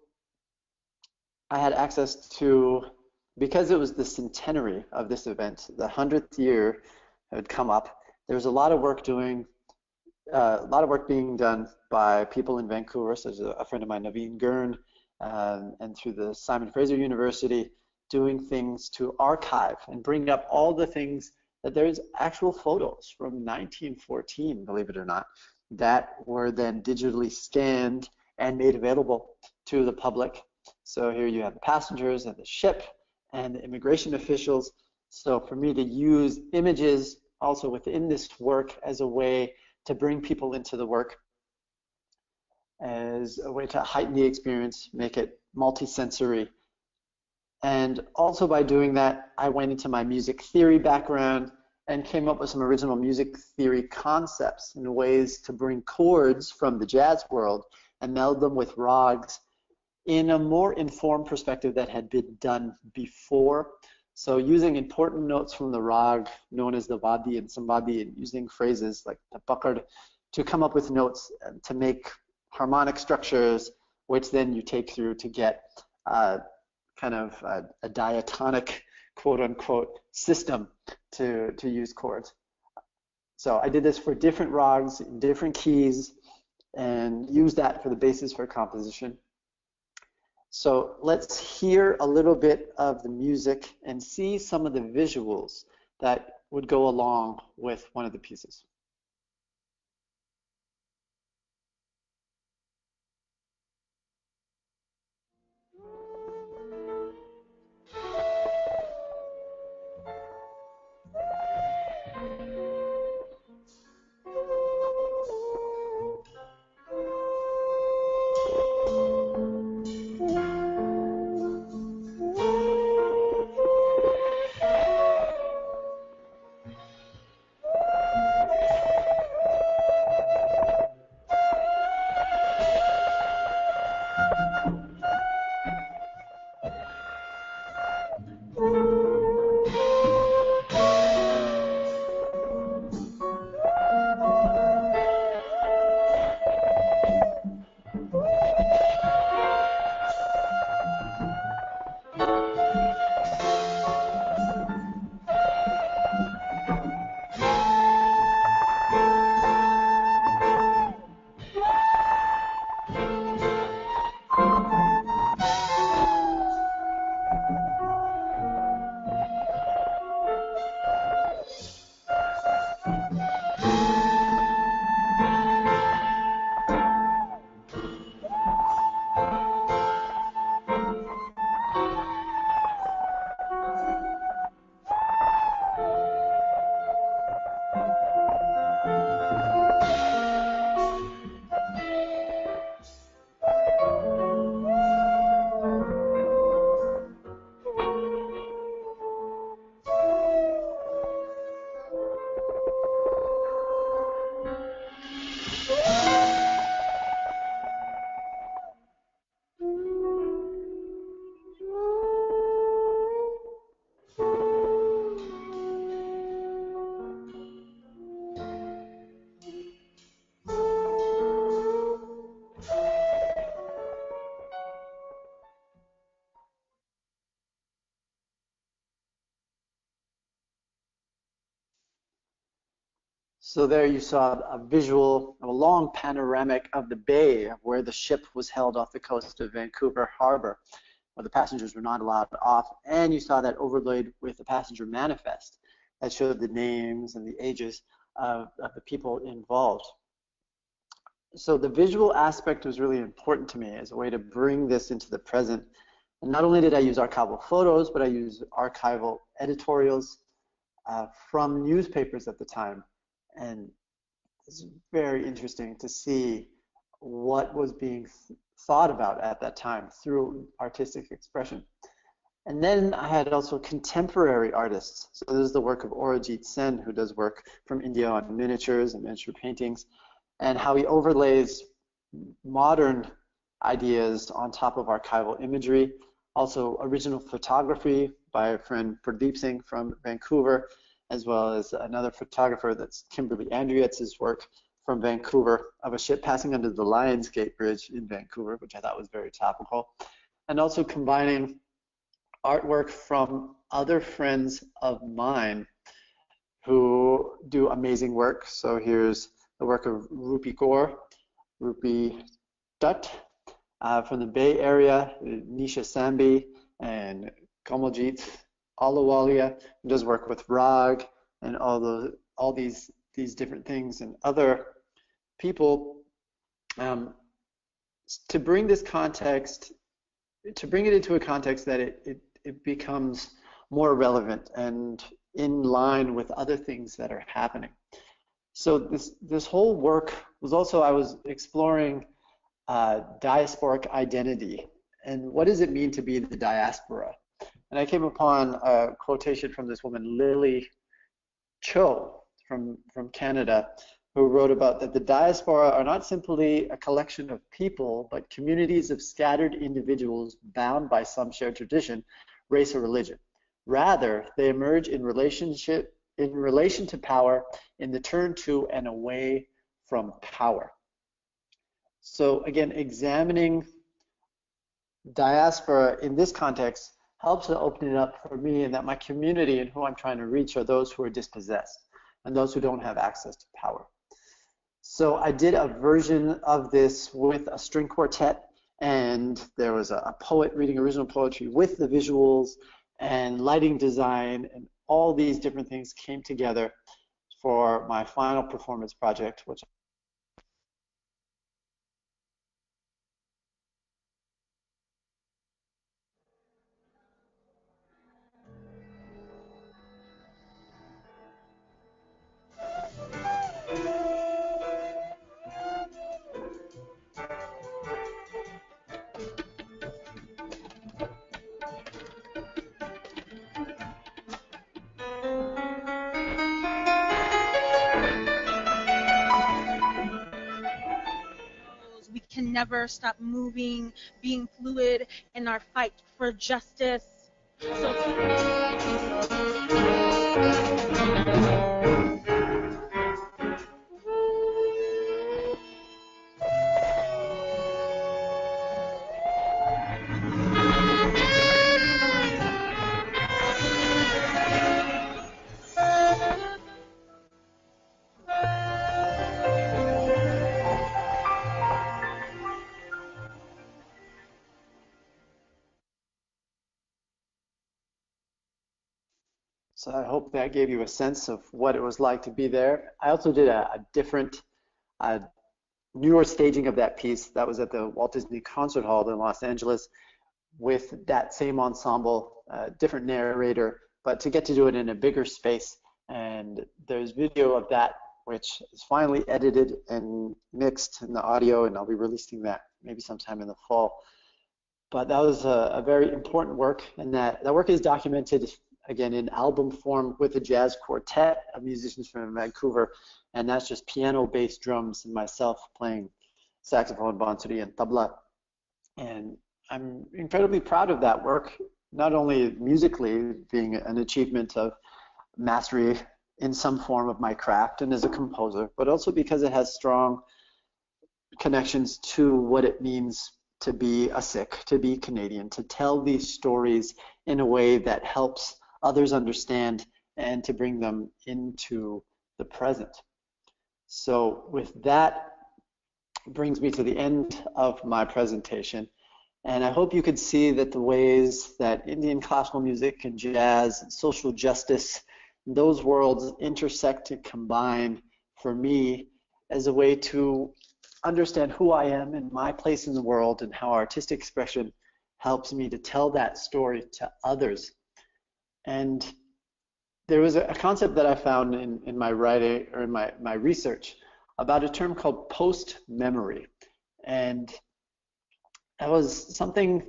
Speaker 1: I had access to, because it was the centenary of this event, the 100th year had come up. There was a lot of work being done by people in Vancouver, such as a friend of mine, Naveen Gurn, and through the Simon Fraser University, doing things to archive and bring up all the things that there's actual photos from 1914, believe it or not, that were then digitally scanned and made available to the public. So here you have the passengers and the ship and the immigration officials. So for me to use images also within this work as a way to bring people into the work, as a way to heighten the experience, make it multisensory. And also by doing that, I went into my music theory background and came up with some original music theory concepts and ways to bring chords from the jazz world and meld them with rags in a more informed perspective that had been done before. So using important notes from the rag, known as the vadi and sambadi, and using phrases like the pakad to come up with notes to make harmonic structures, which then you take through to get kind of a diatonic, quote unquote, system to use chords. So I did this for different rags in different keys and use that for the basis for composition. So let's hear a little bit of the music and see some of the visuals that would go along with one of the pieces. So there you saw a visual, a long panoramic of the bay of where the ship was held off the coast of Vancouver Harbor, where the passengers were not allowed off. And you saw that overlaid with the passenger manifest that showed the names and the ages of the people involved. So the visual aspect was really important to me as a way to bring this into the present. And not only did I use archival photos, but I used archival editorials from newspapers at the time. And it's very interesting to see what was being thought about at that time through artistic expression. And then I had also contemporary artists. So this is the work of Aurojit Sen, who does work from India on miniatures and miniature paintings, and how he overlays modern ideas on top of archival imagery. Also original photography by a friend Pradeep Singh from Vancouver, as well as another photographer that's Kimberly Andriet's work from Vancouver of a ship passing under the Lionsgate Bridge in Vancouver, which I thought was very topical. And also combining artwork from other friends of mine who do amazing work. So here's the work of Rupi Kaur, Rupi Dutt from the Bay Area, Nisha Sambi, and Kamaljeet Alawalia, who does work with Rag and all these different things, and other people to bring this context, to bring it into a context that it becomes more relevant and in line with other things that are happening. So this whole work was also, I was exploring diasporic identity and what does it mean to be the diaspora. And I came upon a quotation from this woman, Lily Cho from Canada, who wrote about that the diaspora are not simply a collection of people, but communities of scattered individuals bound by some shared tradition, race, or religion. Rather, they emerge in relation to power, in the turn to and away from power. So again, examining diaspora in this context helps to open it up for me, and that my community and who I'm trying to reach are those who are dispossessed and those who don't have access to power. So I did a version of this with a string quartet, and there was a poet reading original poetry with the visuals and lighting design, and all these different things came together for my final performance project, which
Speaker 8: we can never stop moving, being fluid in our fight for justice.
Speaker 1: So I hope that gave you a sense of what it was like to be there. I also did a different newer staging of that piece. That was at the Walt Disney Concert Hall in Los Angeles with that same ensemble, different narrator, but to get to do it in a bigger space. And there's video of that, which is finally edited and mixed in the audio, and I'll be releasing that maybe sometime in the fall. But that was a very important work, and that work is documented again in album form with a jazz quartet of musicians from Vancouver, and that's just piano, bass, drums, and myself playing saxophone, bansuri, and tabla. And I'm incredibly proud of that work, not only musically being an achievement of mastery in some form of my craft and as a composer, but also because it has strong connections to what it means to be a Sikh, to be Canadian, to tell these stories in a way that helps others understand and to bring them into the present. So with that brings me to the end of my presentation. And I hope you could see that the ways that Indian classical music and jazz and social justice, those worlds intersect and combine for me as a way to understand who I am and my place in the world, and how artistic expression helps me to tell that story to others. And there was a concept that I found in my writing, or in my research, about a term called post-memory. And that was something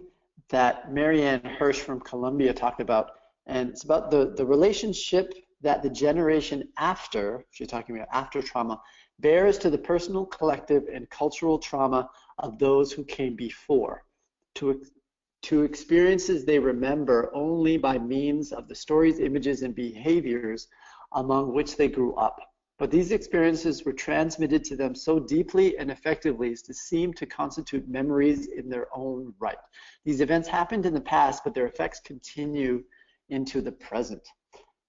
Speaker 1: that Marianne Hirsch from Columbia talked about. And it's about the relationship that the generation after, she's talking about after trauma, bears to the personal, collective, and cultural trauma of those who came before, to experiences they remember only by means of the stories, images, and behaviors among which they grew up. But these experiences were transmitted to them so deeply and effectively as to seem to constitute memories in their own right. These events happened in the past, but their effects continue into the present.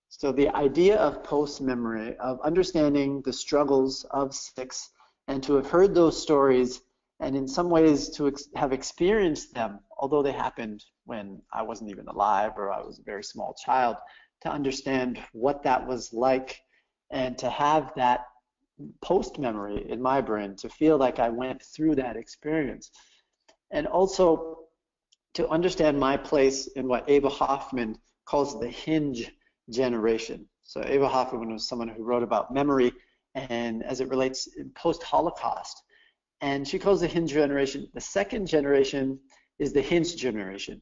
Speaker 1: So the idea of post-memory, of understanding the struggles of Sikhs, and to have heard those stories, and in some ways to have experienced them, although they happened when I wasn't even alive or I was a very small child, to understand what that was like, and to have that post-memory in my brain, to feel like I went through that experience. And also to understand my place in what Ava Hoffman calls the hinge generation. So Ava Hoffman was someone who wrote about memory and as it relates post-Holocaust. And she calls the hinge generation, the second generation is the hinge generation,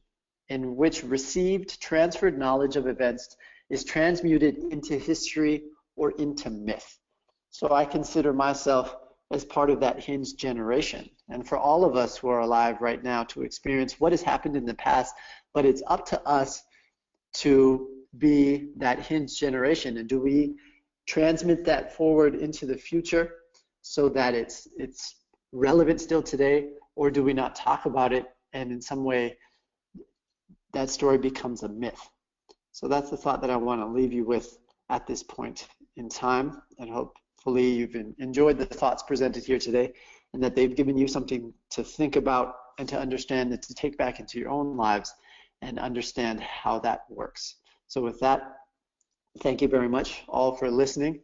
Speaker 1: in which received, transferred knowledge of events is transmuted into history or into myth. So I consider myself as part of that hinge generation. And for all of us who are alive right now to experience what has happened in the past, but it's up to us to be that hinge generation. And do we transmit that forward into the future so that it's relevant still today, or do we not talk about it and in some way that story becomes a myth? So that's the thought that I want to leave you with at this point in time, and hopefully you've enjoyed the thoughts presented here today, and that they've given you something to think about and to understand and to take back into your own lives and understand how that works. So with that, thank you very much all for listening.